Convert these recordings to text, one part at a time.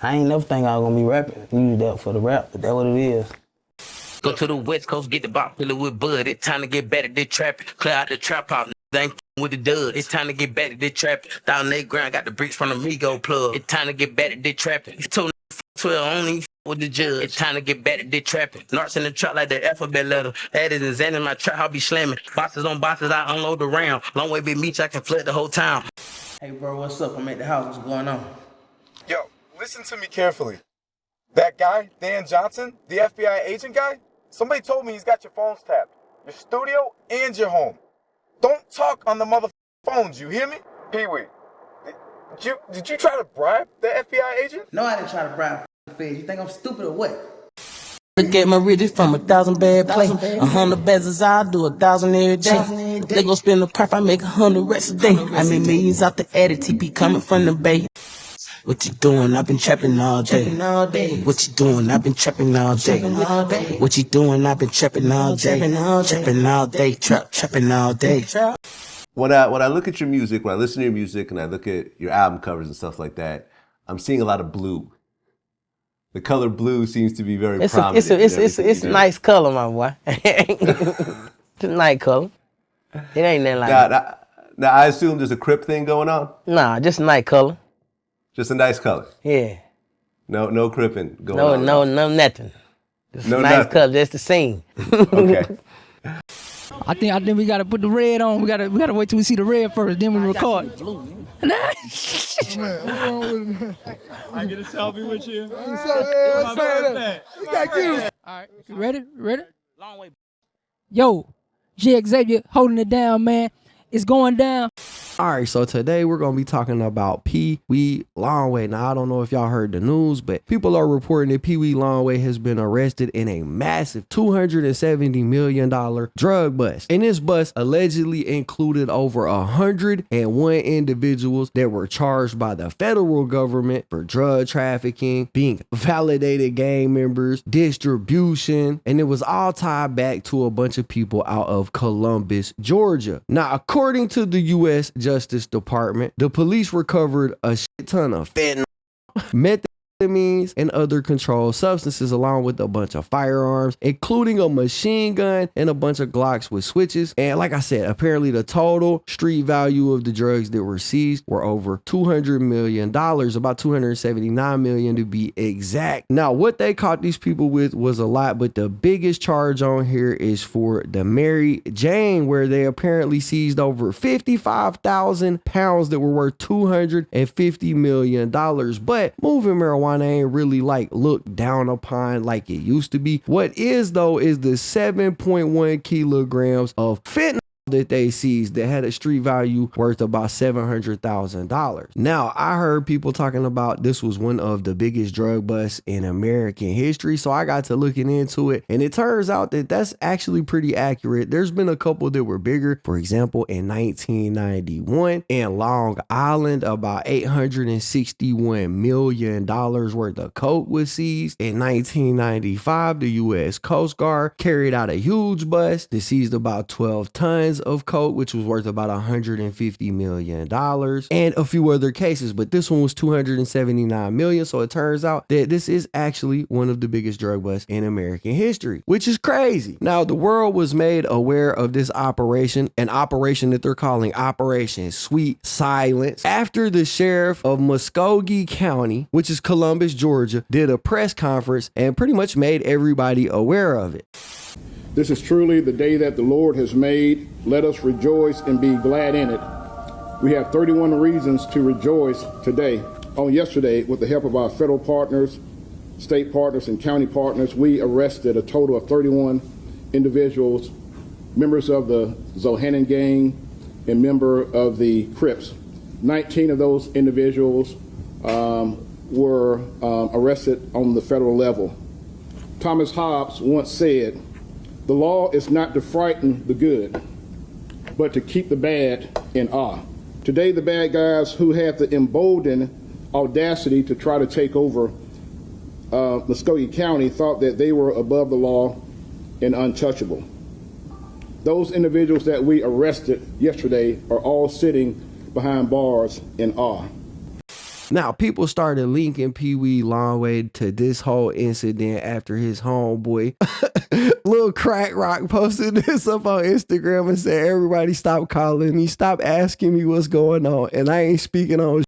I ain't never think I was gonna be rapping. Use that for the rap, but that's what it is. Go to the West Coast, get the box, fill it with bud. It's time to get back to this trapping. Clear out the trap house, ain't with the duds. It's time to get back to this trapping. Down they ground, got the bricks from the Migo plug. It's time to get back to this trapping. It's 12, only with the judge. It's time to get back to this trapping. Narcs in the trap like the alphabet letter. Added and Zen in my trap, I'll be slamming. Bosses on bosses, I unload the round. Long way big meat, I can flood the whole town. Hey bro, what's up? I'm at the house. What's going on? Yo, listen to me carefully. That guy, Dan Johnson, the FBI agent guy, somebody told me he's got your phones tapped. Your studio and your home. Don't talk on the mother phones, you hear me? Peewee, did you try to bribe the FBI agent? No, I didn't try to bribe the feds. You think I'm stupid or what? Look at my riches from 1,000 bad play. 100 bezels, I do 1,000 every day. They gon' spend the perf, I make 100 racks a day. I make millions out the edit, TP coming from the bay. What you doing? I've been trapping all day. What you doing? I've been trapping all day. What you doing? I've been trapping all day. Trapping all day, trapping all day. When I look at your music, when I listen to your music and I look at your album covers and stuff like that, I'm seeing a lot of blue. The color blue seems to be very prominent. It's a nice color, my boy. It's a nice color. It ain't nothing like that. Now, I assume there's a Crip thing going on? Nah, just a nice color. Just a nice color? Yeah. No cripping going on? No, nothing. Just no a nice nothing. color, just the scene. Okay. I think we gotta put the red on. We gotta wait till we see the red first, then we record. I get a selfie with you. All right, you ready? Longway. Yo, J Xavier holding it down, man. It's going down. All right, so today we're going to be talking about Peewee Longway. Now, I don't know if y'all heard the news, but people are reporting that Peewee Longway has been arrested in a massive $270 million drug bust. And this bust allegedly included over 101 individuals that were charged by the federal government for drug trafficking, being validated gang members, distribution, and it was all tied back to a bunch of people out of Columbus, Georgia. Now, according to the U.S. Justice Department, the police recovered a shit ton of fentanyl, methamphetamines, and other controlled substances, along with a bunch of firearms, including a machine gun and a bunch of Glocks with switches. And like I said, apparently the total street value of the drugs that were seized were over $200 million, about $279 million to be exact. Now, what they caught these people with was a lot, but the biggest charge on here is for the Mary Jane, where they apparently seized over 55,000 pounds that were worth $250 million. But moving marijuana ain't really like looked down upon like it used to be. What is though is the 7.1 kilograms of fentanyl that they seized that had a street value worth about $700,000. Now, I heard people talking about this was one of the biggest drug busts in American history, so I got to looking into it, and it turns out that that's actually pretty accurate. There's been a couple that were bigger. For example, in 1991 in Long Island, about $861 million worth of coke was seized. In 1995, the U.S. Coast Guard carried out a huge bust that seized about 12 tons of coke, which was worth about $150 million, and a few other cases, but this one was $279 million. So it turns out that this is actually one of the biggest drug busts in American history, which is crazy. Now, the world was made aware of this operation, an operation that they're calling Operation Sweet Silence, after the sheriff of Muskogee County, which is Columbus, Georgia, did a press conference and pretty much made everybody aware of it. This is truly the day that the Lord has made. Let us rejoice and be glad in it. We have 31 reasons to rejoice today. On yesterday, with the help of our federal partners, state partners, and county partners, we arrested a total of 31 individuals, members of the Zohannan gang and member of the Crips. 19 of those individuals were arrested on the federal level. Thomas Hobbes once said, "The law is not to frighten the good, but to keep the bad in awe." Today, the bad guys who have the emboldened audacity to try to take over Muskogee County thought that they were above the law and untouchable. Those individuals that we arrested yesterday are all sitting behind bars in awe. Now, people started linking Peewee Longway to this whole incident after his homeboy, Lil Crack Rock, posted this up on Instagram and said, everybody stop calling me, stop asking me what's going on, and I ain't speaking on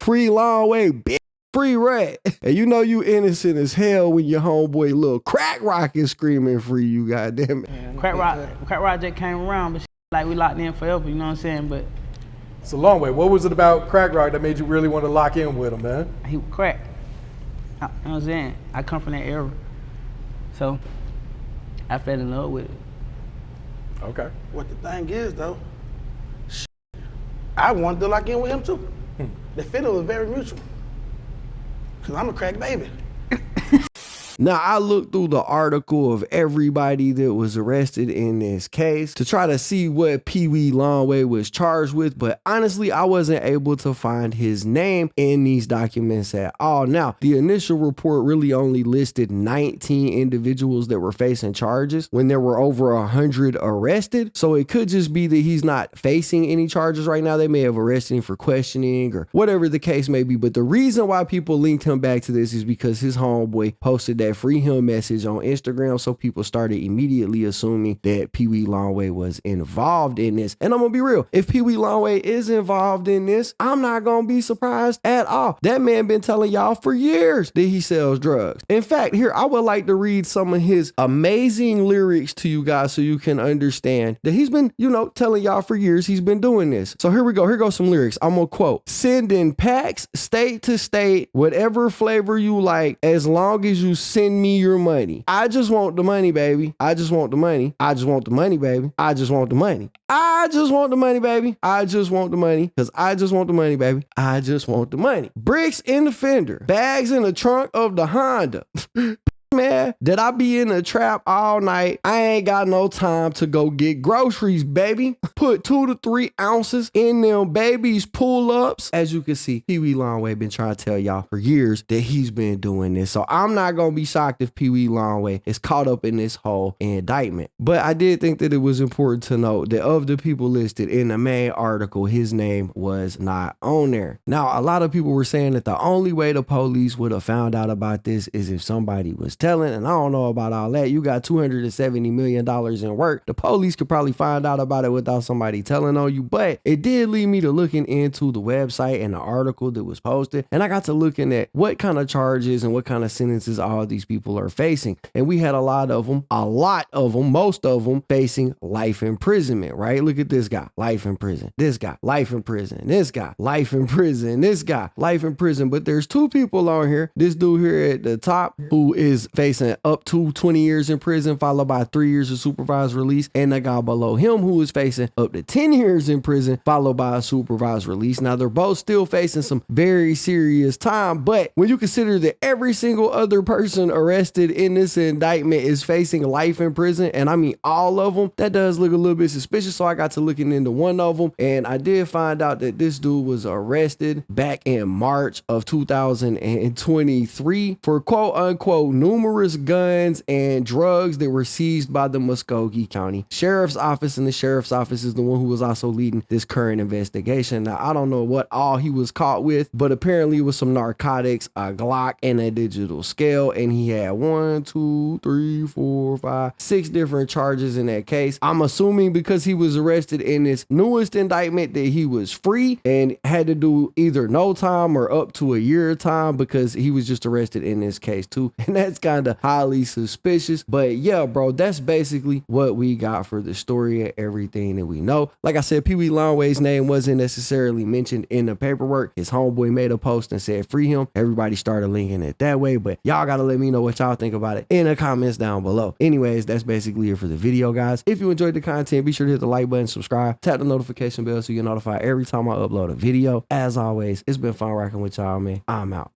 free Longway, bitch. Free rat. And you know you innocent as hell when your homeboy Lil Crack Rock is screaming free you, goddamn it. Crack Rock just came around, but like we locked in forever, you know what I'm saying? But It's a long way. What was it about Crack Rock that made you really want to lock in with him, man? he was crack. You know what I'm saying? I come from that era. So I fell in love with it. Okay. What the thing is, though, I wanted to lock in with him too. The feeling was very mutual. Cause I'm a crack baby. Now, I looked through the article of everybody that was arrested in this case to try to see what Peewee Longway was charged with, but honestly, I wasn't able to find his name in these documents at all. Now, the initial report really only listed 19 individuals that were facing charges when there were over 100 arrested, so it could just be that he's not facing any charges right now. They may have arrested him for questioning or whatever the case may be, but the reason why people linked him back to this is because his homeboy posted that free him message on Instagram, so people started immediately assuming that Peewee Longway was involved in this. And I'm gonna be real, if Peewee Longway is involved in this, I'm not gonna be surprised at all. That man been telling y'all for years that he sells drugs. In fact, here, I would like to read some of his amazing lyrics to you guys so you can understand that he's been, you know, telling y'all for years he's been doing this. So here we go. Here goes some lyrics. I'm gonna quote: sending packs state to state, whatever flavor you like, as long as you send me your money. I just want the money, baby. I just want the money. I just want the money, baby. I just want the money. I just want the money, baby. I just want the money, because I just want the money, baby. I just want the money. Bricks in the fender, bags in the trunk of the Honda. Man, did I be in the trap all night? I ain't got no time to go get groceries, baby. Put 2 to 3 ounces in them babies pull-ups. As you can see, Peewee Longway been trying to tell y'all for years that he's been doing this. So I'm not gonna be shocked if Peewee Longway is caught up in this whole indictment. But I did think that it was important to note that of the people listed in the main article, his name was not on there. Now, a lot of people were saying that the only way the police would have found out about this is if somebody was telling, and I don't know about all that. You got $270 million in work. The police could probably find out about it without somebody telling on you, but it did lead me to looking into the website and the article that was posted, and I got to looking at what kind of charges and what kind of sentences all these people are facing, and we had a lot of them, most of them facing life imprisonment, right? Look at this guy, life in prison, this guy, life in prison, this guy, life in prison, this guy, life in prison, but there's 2 people on here, this dude here at the top who is facing up to 20 years in prison, followed by 3 years of supervised release, and the guy below him who is facing up to 10 years in prison, followed by a supervised release. Now, they're both still facing some very serious time, but when you consider that every single other person arrested in this indictment is facing life in prison, and I mean all of them, that does look a little bit suspicious. So I got to looking into one of them, and I did find out that this dude was arrested back in March of 2023 for quote unquote numerous guns and drugs that were seized by the Muskogee County Sheriff's Office, and the Sheriff's Office is the one who was also leading this current investigation. Now, I don't know what all he was caught with, but apparently it was some narcotics, a Glock, and a digital scale, and he had 6 different charges in that case. I'm assuming because he was arrested in this newest indictment that he was free and had to do either no time or up to a year time, because he was just arrested in this case too, and that's kind of highly suspicious. But yeah, bro, that's basically what we got for the story and everything that we know. Like I said, Peewee Longway's name wasn't necessarily mentioned in the paperwork. His homeboy made a post and said free him. Everybody started linking it that way, but y'all gotta let me know what y'all think about it in the comments down below. Anyways, that's basically it for the video, guys. If you enjoyed the content, be sure to hit the like button, subscribe, tap the notification bell so you get notified every time I upload a video. As always, it's been fun rocking with y'all, man. I'm out.